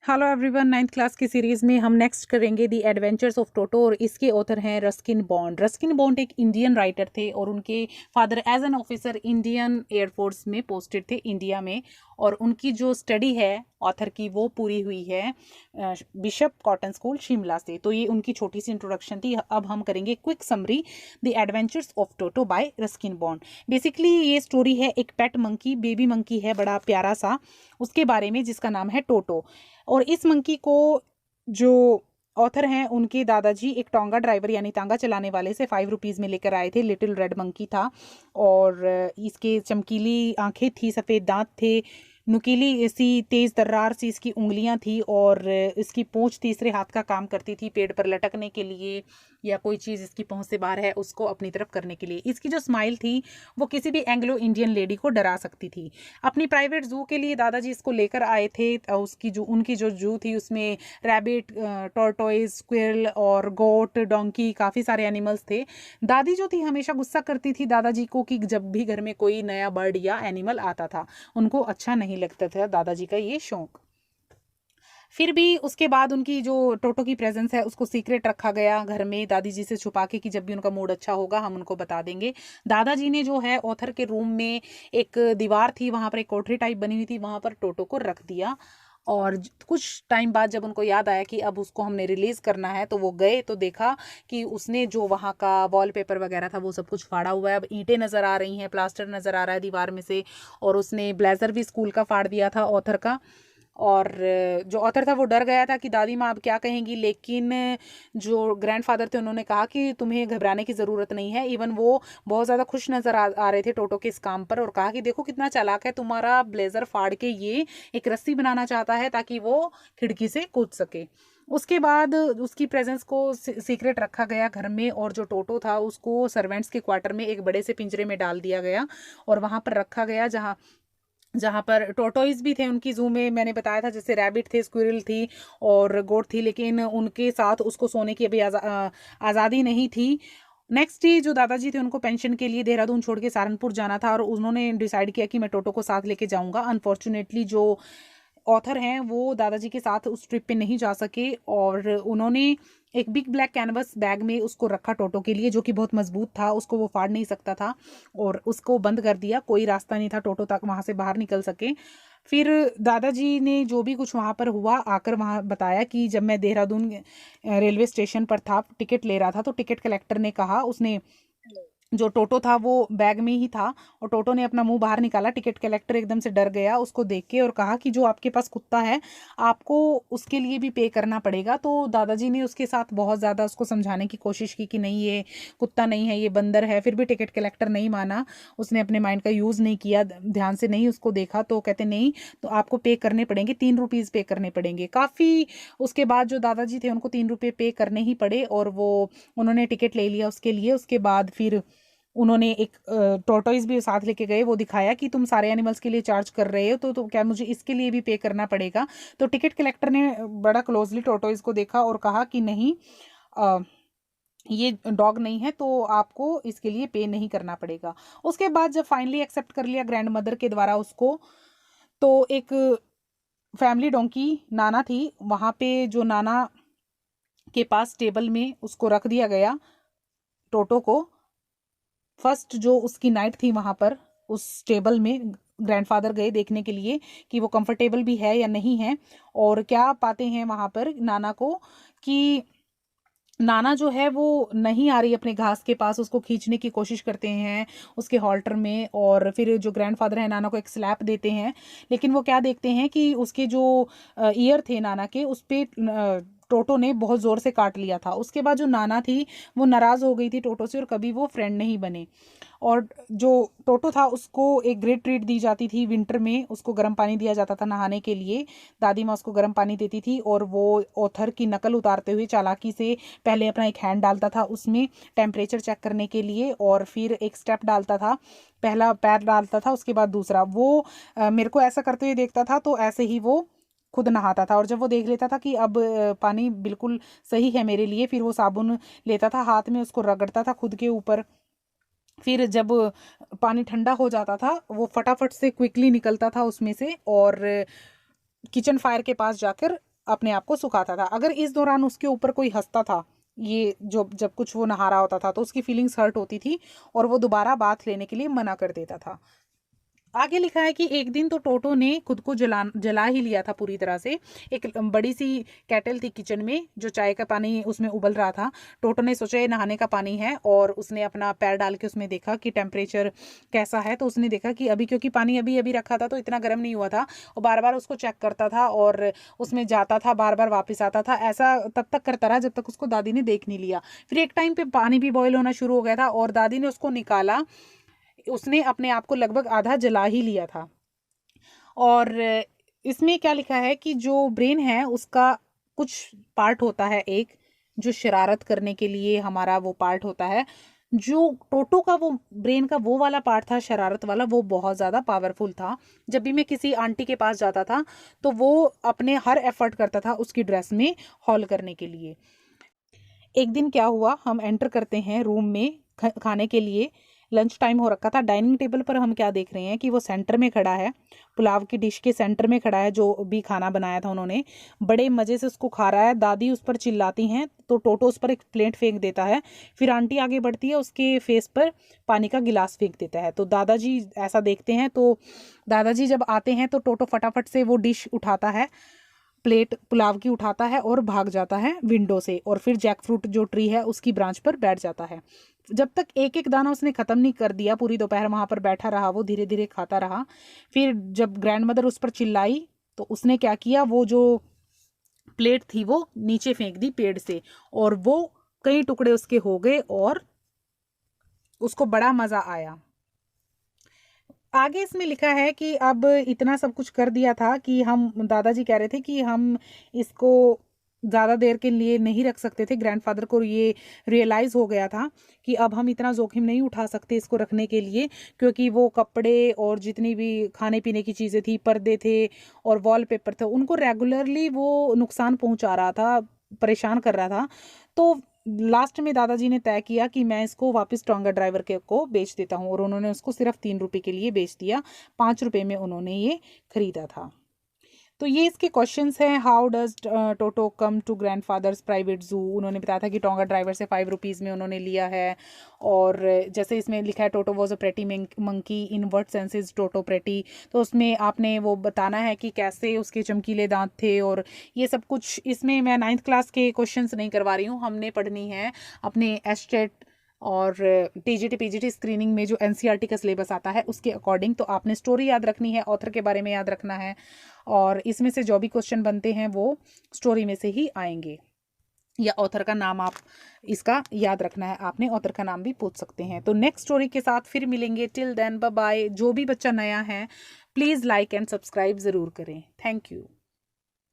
Hello everyone, ninth class की series में हम नेक्स्ट करेंगे दी एडवेंचर्स ऑफ टोटो और इसके ऑथर हैं रस्किन बॉन्ड। रस्किन बॉन्ड एक इंडियन राइटर थे और उनके father as an officer Indian air force में पोस्टेड थे इंडिया में। और उनकी जो स्टडी है ऑथर की वो पूरी हुई है बिशप कॉटन स्कूल शिमला से। तो ये उनकी छोटी सी इंट्रोडक्शन थी। अब हम करेंगे quick summary the adventures of Toto bye Ruskin bond. Basically ये स्टोरी है एक पेट मंकी, बेबी मंकी है बड़ा प्यारा सा, उसके बारे में जिसका नाम है टोटो। और इस मंकी को जो ऑथर हैं उनके दादाजी एक टोंगा ड्राइवर यानी तांगा चलाने वाले से 5 रुपीज़ में लेकर आए थे। लिटिल रेड मंकी था और इसके चमकीली आंखें थी, सफ़ेद दांत थे, नुकीली सी तेज तर्रार सी इसकी उंगलियां थी और इसकी पूंछ तीसरे हाथ का काम करती थी पेड़ पर लटकने के लिए या कोई चीज़ इसकी पहुंच से बाहर है उसको अपनी तरफ करने के लिए। इसकी जो स्माइल थी वो किसी भी एंग्लो इंडियन लेडी को डरा सकती थी। अपनी प्राइवेट जू के लिए दादाजी इसको लेकर आए थे। उनकी जो जू थी उसमें रैबिट, टॉर्टोइज, स्क्विरल और गोट, डोंकी, काफ़ी सारे एनिमल्स थे। दादी जो थी हमेशा गुस्सा करती थी दादाजी को कि जब भी घर में कोई नया बर्ड या एनिमल आता था उनको अच्छा नहीं लगता था दादाजी का ये शौक। फिर भी उसके बाद उनकी जो टोटो की प्रेजेंस है उसको सीक्रेट रखा गया घर में दादी जी से छुपा के कि जब भी उनका मूड अच्छा होगा हम उनको बता देंगे। दादाजी ने जो है ऑथर के रूम में एक दीवार थी, वहां पर एक कोठरी टाइप बनी हुई थी, वहां पर टोटो को रख दिया। और कुछ टाइम बाद जब उनको याद आया कि अब उसको हमने रिलीज करना है तो वो गए तो देखा कि उसने जो वहाँ का वॉलपेपर वगैरह था वो सब कुछ फाड़ा हुआ है। अब ईंटें नज़र आ रही हैं, प्लास्टर नज़र आ रहा है दीवार में से। और उसने ब्लेजर भी स्कूल का फाड़ दिया था ऑथर का। और जो ऑथर था वो डर गया था कि दादी माँ अब क्या कहेंगी, लेकिन जो ग्रैंडफादर थे उन्होंने कहा कि तुम्हें घबराने की ज़रूरत नहीं है। इवन वो बहुत ज़्यादा खुश नज़र आ रहे थे टोटो के इस काम पर और कहा कि देखो कितना चालाक है, तुम्हारा ब्लेजर फाड़ के ये एक रस्सी बनाना चाहता है ताकि वो खिड़की से कूद सके। उसके बाद उसकी प्रेजेंस को सीक्रेट रखा गया घर में और जो टोटो था उसको सर्वेंट्स के क्वार्टर में एक बड़े से पिंजरे में डाल दिया गया और वहां पर रखा गया जहाँ जहाँ पर टोटोइज भी थे उनकी जू में। मैंने बताया था जैसे रैबिट थे, स्क्विरल थी और गोट थी, लेकिन उनके साथ उसको सोने की अभी आज़ादी नहीं थी। नेक्स्ट डे जो दादाजी थे उनको पेंशन के लिए देहरादून छोड़ के सहारनपुर जाना था और उन्होंने डिसाइड किया कि मैं टोटो को साथ लेके जाऊंगा। अनफॉर्चुनेटली जो ऑथर हैं वो दादाजी के साथ उस ट्रिप पे नहीं जा सके और उन्होंने एक बिग ब्लैक कैनवस बैग में उसको रखा टोटो के लिए, जो कि बहुत मजबूत था, उसको वो फाड़ नहीं सकता था और उसको बंद कर दिया। कोई रास्ता नहीं था टोटो तक वहां से बाहर निकल सके। फिर दादाजी ने जो भी कुछ वहां पर हुआ आकर वहां बताया कि जब मैं देहरादून रेलवे स्टेशन पर था, टिकट ले रहा था, तो टिकट कलेक्टर ने कहा, उसने जो टोटो था वो बैग में ही था और टोटो ने अपना मुंह बाहर निकाला। टिकट कलेक्टर एकदम से डर गया उसको देख के और कहा कि जो आपके पास कुत्ता है आपको उसके लिए भी पे करना पड़ेगा। तो दादाजी ने उसके साथ बहुत ज़्यादा उसको समझाने की कोशिश की कि नहीं ये कुत्ता नहीं है, ये बंदर है। फिर भी टिकट कलेक्टर नहीं माना, उसने अपने माइंड का यूज़ नहीं किया, ध्यान से नहीं उसको देखा। तो कहते नहीं, तो आपको पे करने पड़ेंगे, 3 रुपीज़ पे करने पड़ेंगे। काफ़ी उसके बाद जो दादाजी थे उनको 3 रुपये पे करने ही पड़े और वो उन्होंने टिकट ले लिया उसके लिए। उसके बाद फिर उन्होंने एक टोर्टोइज भी साथ लेके गए, वो दिखाया कि तुम सारे एनिमल्स के लिए चार्ज कर रहे हो तो क्या मुझे इसके लिए भी पे करना पड़ेगा। तो टिकट कलेक्टर ने बड़ा क्लोजली टोर्टोइज को देखा और कहा कि नहीं, अ, ये डॉग नहीं है तो आपको इसके लिए पे नहीं करना पड़ेगा। उसके बाद जब फाइनली एक्सेप्ट कर लिया ग्रैंड मदर के द्वारा उसको, तो एक फैमिली डोंकी नाना थी, वहां पे जो नाना के पास टेबल में उसको रख दिया गया टोटो को। फर्स्ट जो उसकी नाइट थी वहां पर उस टेबल में ग्रैंडफादर गए देखने के लिए कि वो कंफर्टेबल भी है या नहीं है। और क्या पाते हैं वहां पर नाना को कि नाना जो है वो नहीं आ रही अपने घास के पास, उसको खींचने की कोशिश करते हैं उसके हॉल्टर में। और फिर जो ग्रैंडफादर है नाना को एक स्लैप देते हैं, लेकिन वो क्या देखते हैं कि उसके जो ईयर थे नाना के उस पे टोटो ने बहुत जोर से काट लिया था। उसके बाद जो नाना थी वो नाराज हो गई थी टोटो से और कभी वो फ्रेंड नहीं बने। और जो टोटो था उसको एक ग्रेट ट्रीट दी जाती थी विंटर में, उसको गर्म पानी दिया जाता था नहाने के लिए। दादी माँ उसको गर्म पानी देती थी और वो ऑथर की नकल उतारते हुए चालाकी से पहले अपना एक हैंड डालता था उसमें टेम्परेचर चेक करने के लिए और फिर एक स्टेप डालता था, पहला पैर डालता था उसके बाद दूसरा। वो मेरे को ऐसा करते हुए देखता था तो ऐसे ही वो खुद नहाता था और जब वो देख लेता था कि अब पानी बिल्कुल सही है मेरे लिए, फिर वो साबुन लेता था हाथ में, उसको रगड़ता था खुद के ऊपर। फिर जब पानी ठंडा हो जाता था वो फटाफट से क्विकली निकलता था उसमें से और किचन फायर के पास जाकर अपने आप को सुखाता था। अगर इस दौरान उसके ऊपर कोई हंसता था, ये जो जब कुछ वो नहा रहा होता था, तो उसकी फीलिंग्स हर्ट होती थी और वो दोबारा बाथ लेने के लिए मना कर देता था। आगे लिखा है कि एक दिन तो टोटो ने खुद को जला ही लिया था पूरी तरह से। एक बड़ी सी केटल थी किचन में, जो चाय का पानी उसमें उबल रहा था। टोटो ने सोचा ये नहाने का पानी है, और उसने अपना पैर डाल के उसमें देखा कि टेम्परेचर कैसा है। तो उसने देखा कि अभी, क्योंकि पानी अभी अभी रखा था तो इतना गर्म नहीं हुआ था, और बार बार उसको चेक करता था और उसमें जाता था, बार बार वापस आता था। ऐसा तब तक करता रहा जब तक उसको दादी ने देख नहीं लिया। फिर एक टाइम पे पानी भी बॉयल होना शुरू हो गया था और दादी ने उसको निकाला। उसने अपने आप को लगभग आधा जला ही लिया था। और इसमें क्या लिखा है कि जो ब्रेन है उसका कुछ पार्ट होता है, एक जो शरारत करने के लिए हमारा वो पार्ट होता है। जो टोटो का वो ब्रेन का वो वाला पार्ट था, शरारत वाला, वो बहुत ज़्यादा पावरफुल था। जब भी मैं किसी आंटी के पास जाता था तो वो अपने हर एफर्ट करता था उसकी ड्रेस में हॉल करने के लिए। एक दिन क्या हुआ, हम एंटर करते हैं रूम में खाने के लिए। लंच टाइम हो रखा था। डाइनिंग टेबल पर हम क्या देख रहे हैं कि वो सेंटर में खड़ा है, पुलाव की डिश के सेंटर में खड़ा है, जो भी खाना बनाया था उन्होंने। बड़े मज़े से उसको खा रहा है। दादी उस पर चिल्लाती हैं तो टोटो उस पर एक प्लेट फेंक देता है। फिर आंटी आगे बढ़ती है, उसके फेस पर पानी का गिलास फेंक देता है। तो दादाजी ऐसा देखते हैं, तो दादाजी जब आते हैं तो टोटो फटाफट से वो डिश उठाता है, प्लेट पुलाव की उठाता है और भाग जाता है विंडो से, और फिर जैक फ्रूट जो ट्री है उसकी ब्रांच पर बैठ जाता है। जब तक एक एक दाना उसने खत्म नहीं कर दिया, पूरी दोपहर वहां पर बैठा रहा, वो धीरे धीरे खाता रहा। फिर जब ग्रैंड मदर उस पर चिल्लाई तो उसने क्या किया, वो जो प्लेट थी वो नीचे फेंक दी पेड़ से, और वो कई टुकड़े उसके हो गए और उसको बड़ा मजा आया। आगे इसमें लिखा है कि अब इतना सब कुछ कर दिया था कि हम, दादाजी कह रहे थे कि हम इसको ज़्यादा देर के लिए नहीं रख सकते थे। ग्रैंडफादर को ये रियलाइज़ हो गया था कि अब हम इतना जोखिम नहीं उठा सकते इसको रखने के लिए, क्योंकि वो कपड़े और जितनी भी खाने पीने की चीज़ें थी, पर्दे थे और वॉलपेपर थे, उनको रेगुलरली वो नुकसान पहुंचा रहा था, परेशान कर रहा था। तो लास्ट में दादाजी ने तय किया कि मैं इसको वापस टोंगा ड्राइवर के को बेच देता हूँ, और उन्होंने उसको सिर्फ 3 रुपए के लिए बेच दिया। 5 रुपए में उन्होंने ये खरीदा था। तो ये इसके क्वेश्चंस हैं। How does Toto come to grandfather's private zoo. उन्होंने बताया था कि टोंगा ड्राइवर से 5 रुपीज़ में उन्होंने लिया है। और जैसे इसमें लिखा है Toto was a pretty monkey, in word senses toto pretty, तो उसमें आपने वो बताना है कि कैसे उसके चमकीले दांत थे और ये सब कुछ। इसमें मैं 9th क्लास के क्वेश्चंस नहीं करवा रही हूँ, हमने पढ़नी है अपने एस्टेट और टीजीटी पीजीटी स्क्रीनिंग में जो एनसीईआरटी का सिलेबस आता है उसके अकॉर्डिंग। तो आपने स्टोरी याद रखनी है, ऑथर के बारे में याद रखना है, और इसमें से जो भी क्वेश्चन बनते हैं वो स्टोरी में से ही आएंगे, या ऑथर का नाम आप इसका याद रखना है, आपने ऑथर का नाम भी पूछ सकते हैं। तो नेक्स्ट स्टोरी के साथ फिर मिलेंगे। Till then bye bye. जो भी बच्चा नया है प्लीज़ लाइक एंड सब्सक्राइब ज़रूर करें। Thank you.